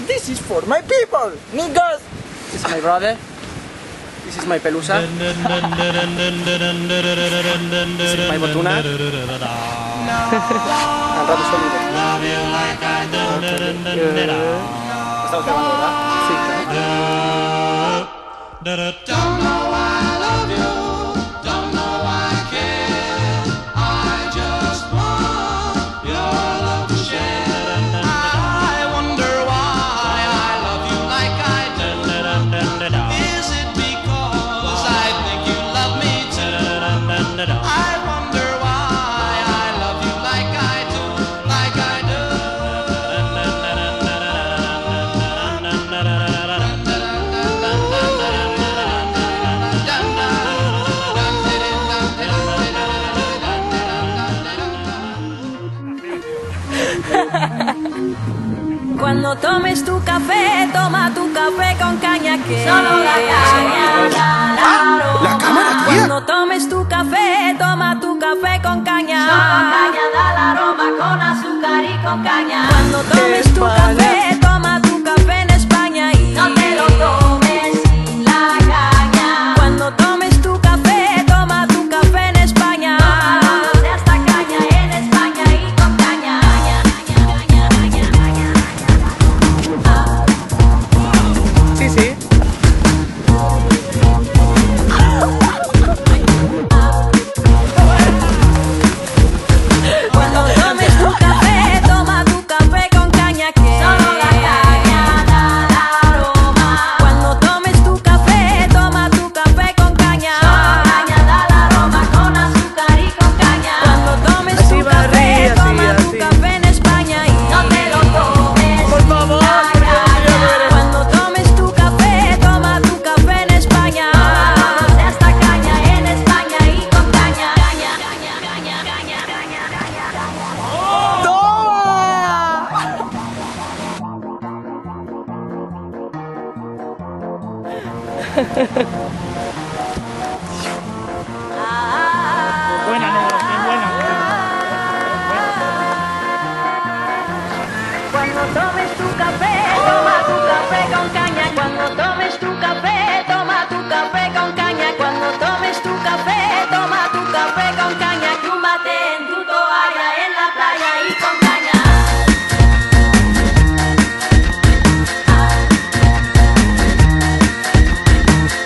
This is for my people, niggas. This is my brother. This is my pelusa. This is my botuna. Al rato sonido. ¿Estamos grabando, verdad? Sí, claro. Cuando tomes tu café, toma tu café con caña que solo la caña da aroma. ¡La cámara, tía! Cuando tomes tu café, toma tu café con caña. Solo caña da el aroma con azúcar y con caña. Cuando tomes tu café, toma tu café en España y no te lo tomes sin la caña. Cuando tomes tu café, toma tu café en España. Tómalo de esta caña en España y con caña. Sí, sí. Cuando tomes tu café, toma tu café con caña que solo la caña da el aroma. Cuando tomes tu café, toma tu café con caña. Solo caña da el aroma con azúcar y con caña. Cuando tomes tu café, toma tu café en España y no te lo tomes Por favor, sin la caña. Cuando tomes tu café, toma tu café en España. Tómalo de esta caña en España y con caña. Caña, caña, caña, caña, caña, caña, caña. Buena, negro, bien buena. Cuando tomes tu café, toma tu café con caña. Cuando tomes tu café, toma tu café con caña. Cuando tomes tu café, toma tu café con caña. Túmbate en tu toalla en la playa y con caña.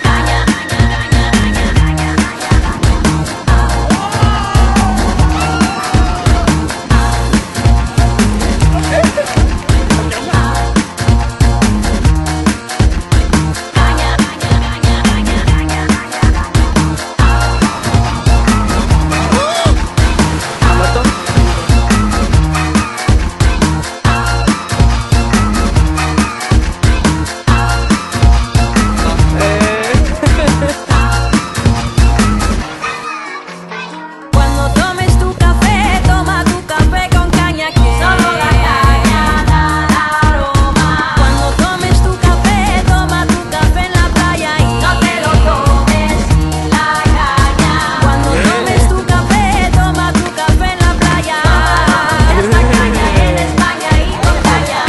Caña, caña, caña, caña, caña, ¿Ha muerto? Cuando tomes tu café, toma tu café con caña que solo la caña da el aroma. Cuando tomes tu café, toma tu café en la playa y no te lo tomes sin la caña. Cuando tomes tu café, toma tu café en la playa. Esta caña en España y con caña.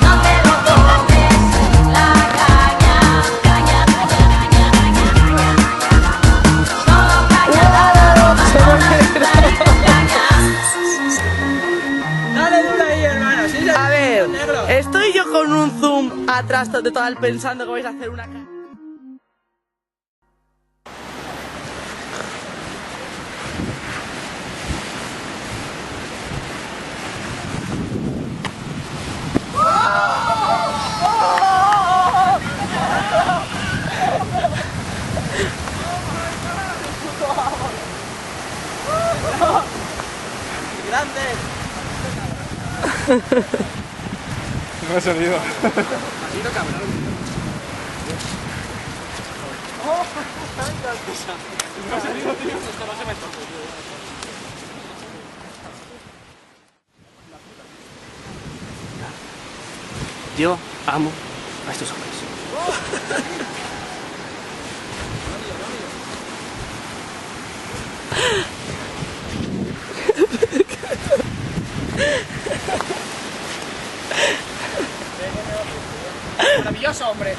No te lo tomes sin la caña. Caña, caña, caña, caña, caña. Solo caña da el aroma con azúcar y con caña. Dale duro ahí, hermano. Sí, A ver, negro. estoy yo con un zoom atrás total pensando que vais a hacer una... Grandes. No ha salido. Yo amo a estos hombres. Maravilloso hombre.